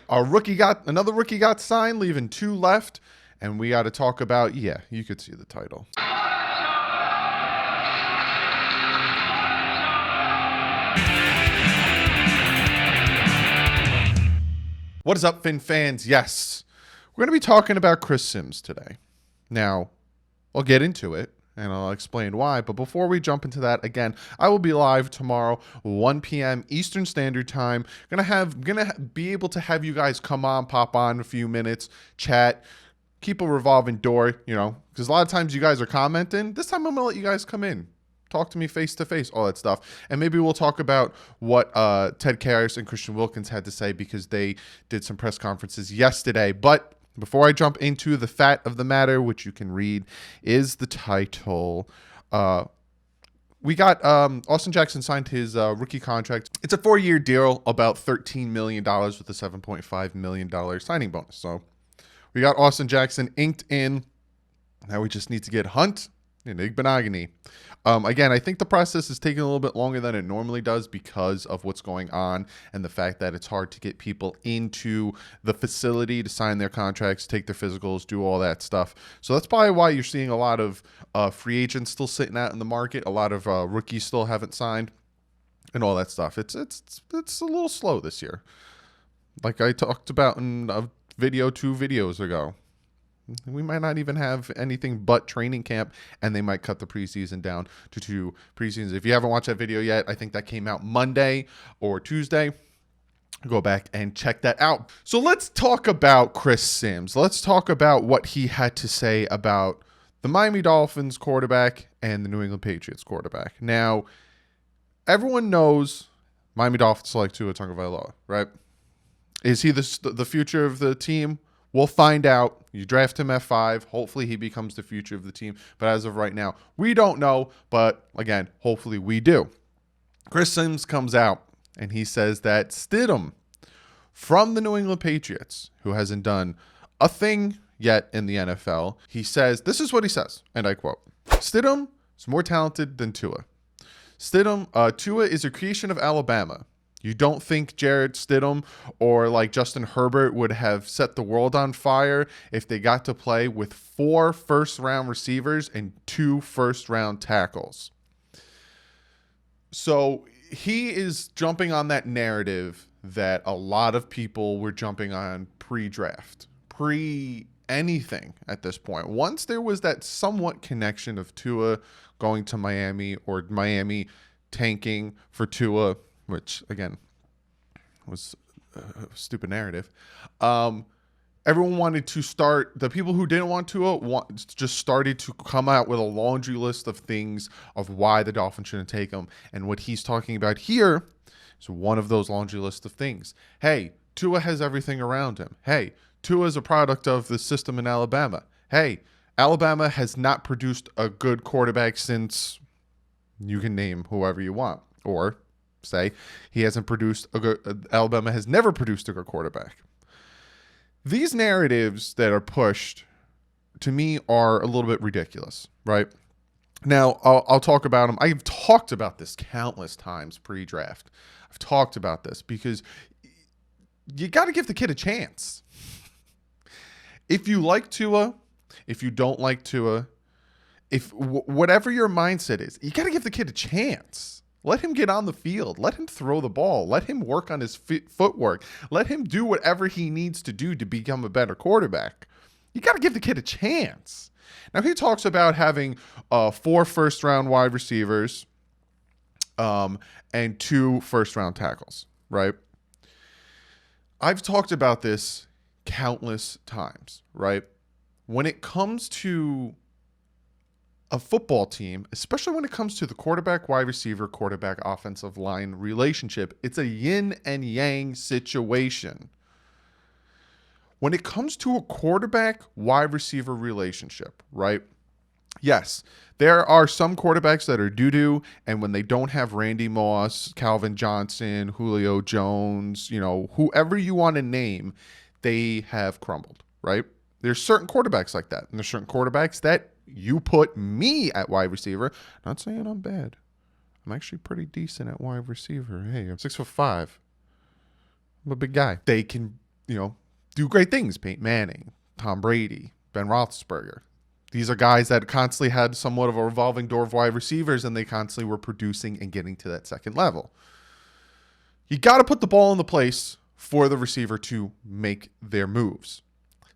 Another rookie got signed, leaving 2 left. And we got to talk about, yeah, you could see the title. What is up, Fin fans? Yes, we're going to be talking about Chris Sims today. Now, I'll get into it, and I'll explain why. But before we jump into that, again, I will be live tomorrow, 1 p.m. Eastern Standard Time. Gonna be able to have you guys come on, pop on a few minutes, chat, keep a revolving door, because a lot of times you guys are commenting. This time I'm going to let you guys come in. Talk to me face to face, all that stuff. And maybe we'll talk about what Ted Karras and Christian Wilkins had to say, because they did some press conferences yesterday. But before I jump into the fat of the matter, which you can read, is the title. We got Austin Jackson signed his rookie contract. It's a 4-year deal, about $13 million with a $7.5 million signing bonus. So we got Austin Jackson inked in. Now we just need to get Hunt and Igbenogany. Again, I think the process is taking a little bit longer than it normally does because of what's going on and the fact that it's hard to get people into the facility to sign their contracts, take their physicals, do all that stuff. So that's probably why you're seeing a lot of free agents still sitting out in the market. A lot of rookies still haven't signed and all that stuff. It's a little slow this year. Like I talked about in a video 2 videos ago. We might not even have anything but training camp, and they might cut the preseason down to 2 preseasons. If you haven't watched that video yet, I think that came out Monday or Tuesday. Go back and check that out. So let's talk about Chris Sims. Let's talk about what he had to say about the Miami Dolphins quarterback and the New England Patriots quarterback. Now, everyone knows Miami Dolphins select Tua Tagovailoa, right? Is he the future of the team? We'll find out. You draft him at 5. Hopefully he becomes the future of the team. But as of right now, we don't know. But again, hopefully we do. Chris Sims comes out and he says that Stidham from the New England Patriots, who hasn't done a thing yet in the NFL, he says, this is what he says, and I quote, Stidham is more talented than Tua. Tua is a creation of Alabama. You don't think Jarrett Stidham or like Justin Herbert would have set the world on fire if they got to play with 4 first-round receivers and 2 first-round tackles? So he is jumping on that narrative that a lot of people were jumping on pre-draft, pre-anything at this point. Once there was that somewhat connection of Tua going to Miami or Miami tanking for Tua, which, again, was a stupid narrative. Everyone wanted to start. The people who didn't want to just started to come out with a laundry list of things of why the Dolphins shouldn't take him. And what he's talking about here is one of those laundry list of things. Hey, Tua has everything around him. Hey, Tua is a product of the system in Alabama. Hey, Alabama has not produced a good quarterback since you can name whoever you want. Or say he hasn't produced a good, Alabama has never produced a good quarterback. These narratives that are pushed to me are a little bit ridiculous, right? Now, I'll talk about them. I've talked about this countless times pre-draft. I've talked about this because you got to give the kid a chance. If you like Tua, if you don't like Tua, if whatever your mindset is, you got to give the kid a chance. Let him get on the field. Let him throw the ball. Let him work on his footwork. Let him do whatever he needs to do to become a better quarterback. You got to give the kid a chance. Now, he talks about having 4 first-round wide receivers and 2 first-round tackles, right? I've talked about this countless times, right? When it comes to a football team, especially when it comes to the quarterback, wide receiver, quarterback, offensive line relationship, it's a yin and yang situation. When it comes to a quarterback, wide receiver relationship, right? Yes, there are some quarterbacks that are doo-doo, and when they don't have Randy Moss, Calvin Johnson, Julio Jones, whoever you want to name, they have crumbled, right? There's certain quarterbacks like that, and there's certain quarterbacks that you put me at wide receiver. Not saying I'm bad. I'm actually pretty decent at wide receiver. Hey, I'm 6'5". I'm a big guy. They can do great things. Peyton Manning, Tom Brady, Ben Roethlisberger. These are guys that constantly had somewhat of a revolving door of wide receivers, and they constantly were producing and getting to that second level. You got to put the ball in the place for the receiver to make their moves,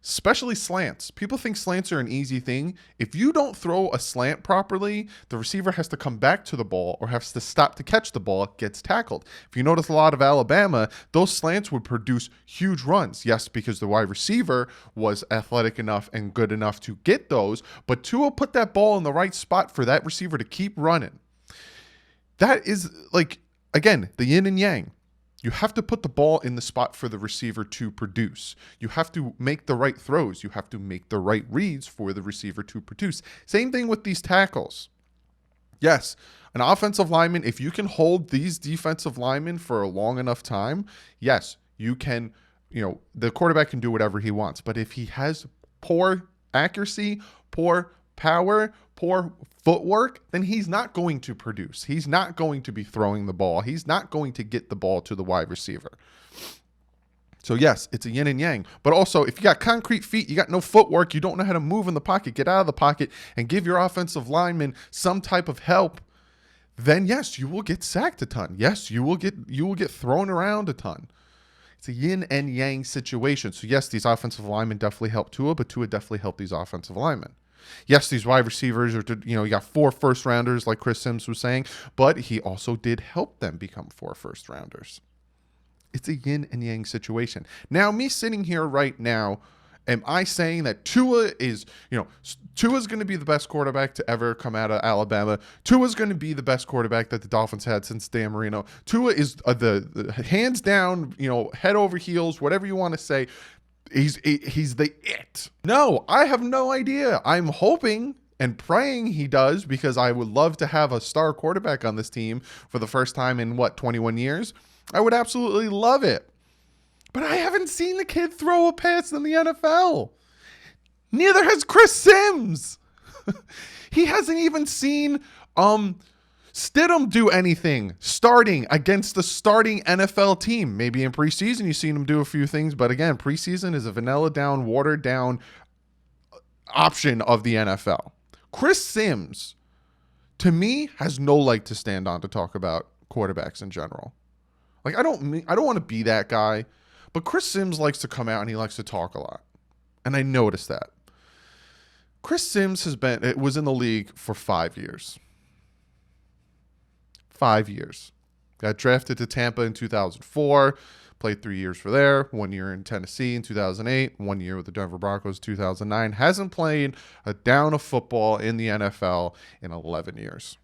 especially slants. People think slants are an easy thing. If you don't throw a slant properly, the receiver has to come back to the ball or has to stop to catch the ball, gets tackled. If you notice a lot of Alabama, those slants would produce huge runs. Yes, because the wide receiver was athletic enough and good enough to get those, but Tua put that ball in the right spot for that receiver to keep running. That is, again, the yin and yang. You have to put the ball in the spot for the receiver to produce. You have to make the right throws. You have to make the right reads for the receiver to produce. Same thing with these tackles. Yes, an offensive lineman, if you can hold these defensive linemen for a long enough time, yes, you can, the quarterback can do whatever he wants. But if he has poor accuracy, poor power, poor footwork, then he's not going to produce. He's not going to be throwing the ball. He's not going to get the ball to the wide receiver. So yes, it's a yin and yang. But also, if you got concrete feet, you got no footwork, you don't know how to move in the pocket, get out of the pocket, and give your offensive lineman some type of help, then yes, you will get sacked a ton. Yes, you will get thrown around a ton. It's a yin and yang situation. So yes, these offensive linemen definitely help Tua, but Tua definitely helped these offensive linemen. Yes, these wide receivers are, you got 4 first-rounders like Chris Sims was saying, but he also did help them become 4 first-rounders. It's a yin and yang situation. Now, me sitting here right now, am I saying that Tua is, Tua's going to be the best quarterback to ever come out of Alabama? Tua's going to be the best quarterback that the Dolphins had since Dan Marino. Tua is the hands down, head over heels, whatever you want to say. He's the it. No, I have no idea. I'm hoping and praying he does, because I would love to have a star quarterback on this team for the first time in 21 years. I would absolutely love it. But I haven't seen the kid throw a pass in the NFL. Neither has Chris Sims. He hasn't even seen Stidham do anything starting against the starting NFL team. Maybe in preseason you've seen him do a few things, but again, preseason is a vanilla down, watered down option of the NFL. Chris Sims, to me, has no leg to stand on to talk about quarterbacks in general. I don't want to be that guy, but Chris Sims likes to come out and he likes to talk a lot. And I noticed that. Chris Sims was in the league for 5 years. 5 years. Got drafted to Tampa in 2004, played 3 years for there, 1 year in Tennessee in 2008, 1 year with the Denver Broncos 2009. Hasn't played a down of football in the NFL in 11 years.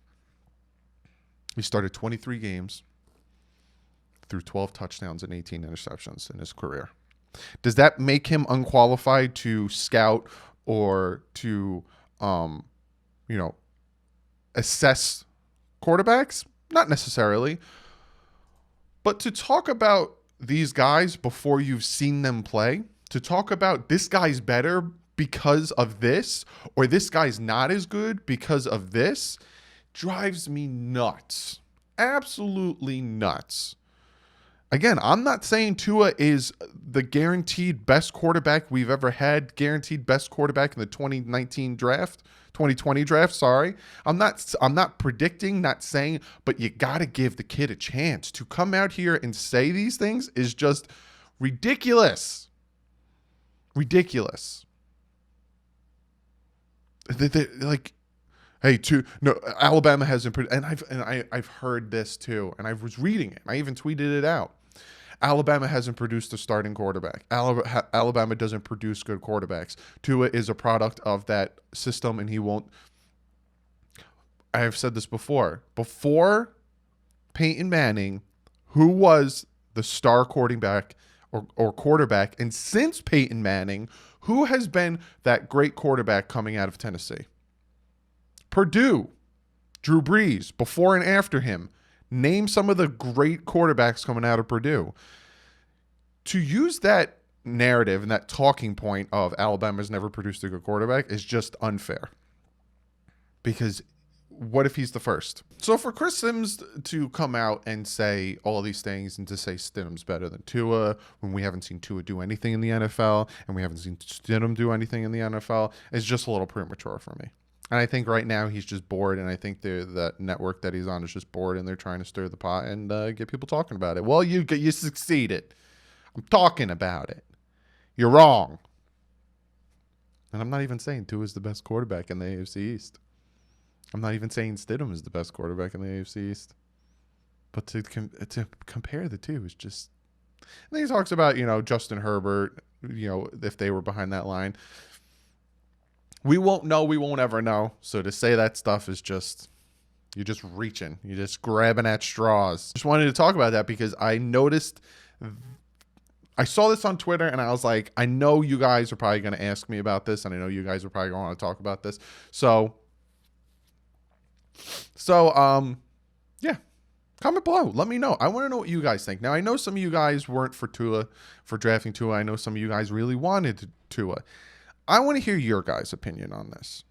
He started 23 games, threw 12 touchdowns and 18 interceptions in his career. Does that make him unqualified to scout or to, assess quarterbacks? Not necessarily. But to talk about these guys before you've seen them play, to talk about this guy's better because of this, or this guy's not as good because of this, drives me nuts. Absolutely nuts. Again, I'm not saying Tua is the guaranteed best quarterback we've ever had, guaranteed best quarterback in the 2020 draft, sorry. I'm not predicting, not saying, but you got to give the kid a chance. To come out here and say these things is just ridiculous. Ridiculous. Alabama hasn't, and I've heard this too, and I was reading it. I even tweeted it out. Alabama hasn't produced a starting quarterback. Alabama doesn't produce good quarterbacks. Tua is a product of that system, and he won't. I have said this before. Before Peyton Manning, who was the star quarterback or quarterback, and since Peyton Manning, who has been that great quarterback coming out of Tennessee? Purdue, Drew Brees, before and after him. Name some of the great quarterbacks coming out of Purdue. To use that narrative and that talking point of Alabama's never produced a good quarterback is just unfair. Because what if he's the first? So for Chris Sims to come out and say all these things and to say Stidham's better than Tua when we haven't seen Tua do anything in the NFL and we haven't seen Stidham do anything in the NFL is just a little premature for me. And I think right now he's just bored, and I think the network that he's on is just bored, and they're trying to stir the pot and get people talking about it. Well, you succeeded. I'm talking about it. You're wrong. And I'm not even saying Tua is the best quarterback in the AFC East. I'm not even saying Stidham is the best quarterback in the AFC East. But to compare the two is just... And then he talks about, Justin Herbert, if they were behind that line. We won't know. We won't ever know. So to say that stuff is just... You're just reaching. You're just grabbing at straws. Just wanted to talk about that because I noticed... I saw this on Twitter and I was like, I know you guys are probably going to ask me about this, and I know you guys are probably going to want to talk about this. So yeah, comment below. Let me know. I want to know what you guys think. Now, I know some of you guys weren't for drafting Tua. I know some of you guys really wanted Tua. I want to hear your guys' opinion on this.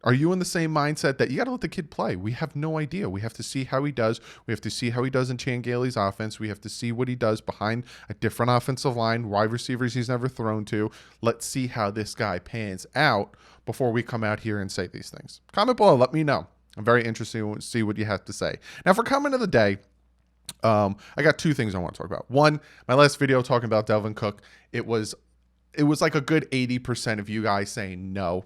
Are you in the same mindset that you got to let the kid play? We have no idea. We have to see how he does. We have to see how he does in Chan Gailey's offense. We have to see what he does behind a different offensive line, wide receivers he's never thrown to. Let's see how this guy pans out before we come out here and say these things. Comment below. Let me know. I'm very interested to see what you have to say. Now, for comment of the day, I got two things I want to talk about. One, my last video talking about Dalvin Cook, it was like a good 80% of you guys saying no.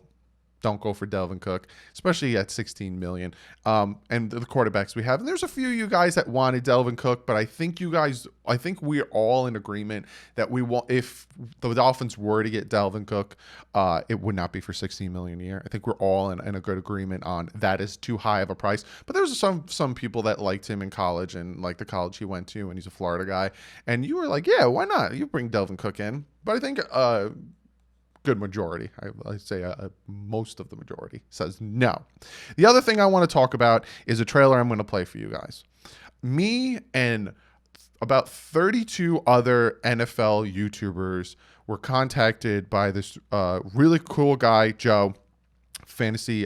Don't go for Dalvin Cook, especially at $16 million. And the quarterbacks we have. And there's a few of you guys that wanted Dalvin Cook, but I think we're all in agreement that if the Dolphins were to get Dalvin Cook, it would not be for $16 million a year. I think we're all in a good agreement on that is too high of a price. But there's some people that liked him in college and like the college he went to, and he's a Florida guy. And you were like, yeah, why not? You bring Dalvin Cook in. But I think good majority, I say most of the majority says no. The other thing I want to talk about is a trailer I'm going to play for you guys. Me and about 32 other NFL YouTubers were contacted by this really cool guy, Joe, fantasy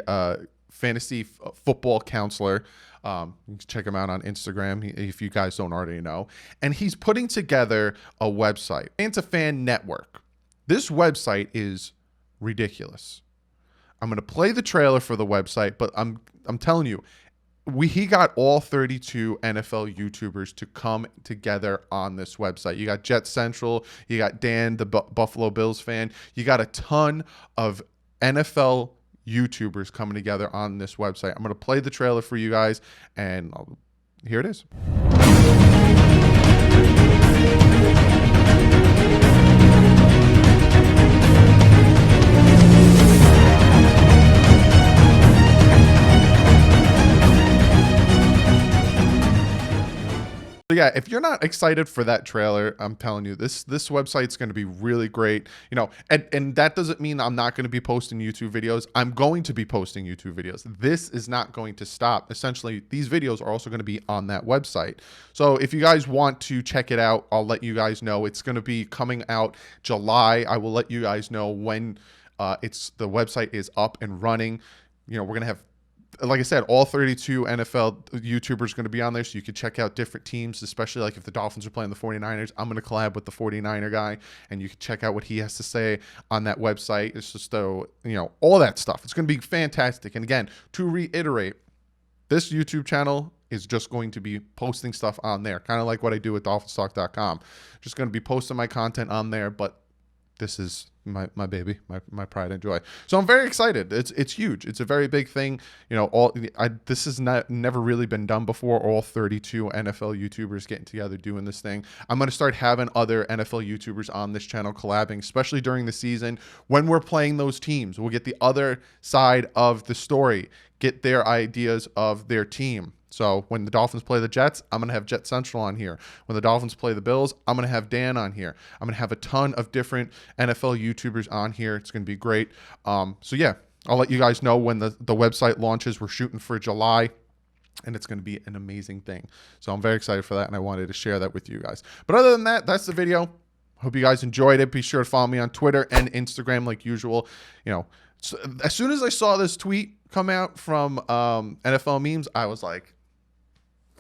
football counselor. You can check him out on Instagram if you guys don't already know. And he's putting together a website. It's a fan network. This website is ridiculous. I'm going to play the trailer for the website, but I'm telling you, he got all 32 NFL YouTubers to come together on this website. You got Jet Central, you got Dan, the Buffalo Bills fan. You got a ton of NFL YouTubers coming together on this website. I'm going to play the trailer for you guys, and here it is. So yeah, if you're not excited for that trailer, I'm telling you, this website's going to be really great. And that doesn't mean I'm not going to be posting YouTube videos. I'm going to be posting YouTube videos. This is not going to stop. Essentially, these videos are also going to be on that website. So if you guys want to check it out, I'll let you guys know. It's going to be coming out July. I will let you guys know when the website is up and running. We're going to have, like I said, all 32 NFL YouTubers going to be on there, so you can check out different teams, especially like if the Dolphins are playing the 49ers. I'm going to collab with the 49er guy, and you can check out what he has to say on that website. It's just, all that stuff. It's going to be fantastic. And again, to reiterate, this YouTube channel is just going to be posting stuff on there, kind of like what I do with DolphinsTalk.com. Just going to be posting my content on there, but this is my baby, my pride and joy. So I'm very excited. It's huge. It's a very big thing. This has never really been done before. All 32 NFL YouTubers getting together doing this thing. I'm going to start having other NFL YouTubers on this channel collabing, especially during the season when we're playing those teams. We'll get the other side of the story, get their ideas of their team. So when the Dolphins play the Jets, I'm going to have Jet Central on here. When the Dolphins play the Bills, I'm going to have Dan on here. I'm going to have a ton of different NFL YouTubers on here. It's going to be great. So yeah, I'll let you guys know when the website launches. We're shooting for July, and it's going to be an amazing thing. So I'm very excited for that, and I wanted to share that with you guys. But other than that, that's the video. Hope you guys enjoyed it. Be sure to follow me on Twitter and Instagram like usual. So as soon as I saw this tweet come out from NFL Memes, I was like,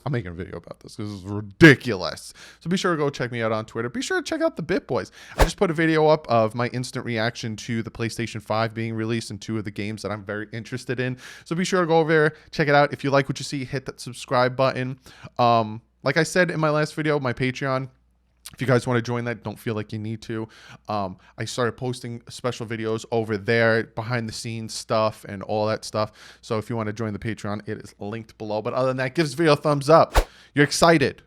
I'm making a video about this. This is ridiculous. So be sure to go check me out on Twitter. Be sure to check out the Bit Boys. I just put a video up of my instant reaction to the PlayStation 5 being released and 2 of the games that I'm very interested in. So be sure to go over there, check it out. If you like what you see, hit that subscribe button. Like I said in my last video, my Patreon, if you guys want to join that, don't feel like you need to. I started posting special videos over there, behind the scenes stuff and all that stuff. So if you want to join the Patreon, it is linked below. But other than that, give this video a thumbs up. You're excited.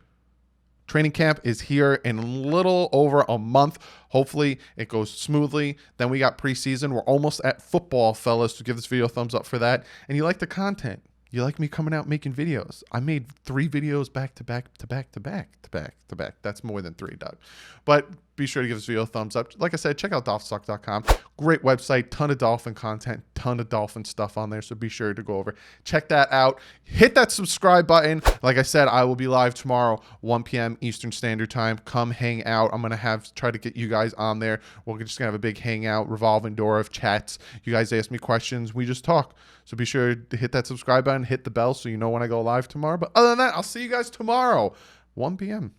Training camp is here in a little over a month. Hopefully it goes smoothly. Then we got preseason. We're almost at football, fellas. So give this video a thumbs up for that. And you like the content. You like me coming out making videos. I made 3 videos back to back to back to back to back to back. That's more than 3, Doug. But be sure to give this video a thumbs up. Like I said, check out dolphinstock.com. Great website, ton of Dolphin content, ton of Dolphin stuff on there. So be sure to go over, check that out. Hit that subscribe button. Like I said, I will be live tomorrow, 1 p.m. Eastern Standard Time. Come hang out. I'm gonna try to get you guys on there. We're just gonna have a big hangout, revolving door of chats. You guys ask me questions, we just talk. So be sure to hit that subscribe button, hit the bell so you know when I go live tomorrow. But other than that, I'll see you guys tomorrow, 1 p.m.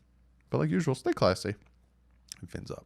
But like usual, stay classy and fins up.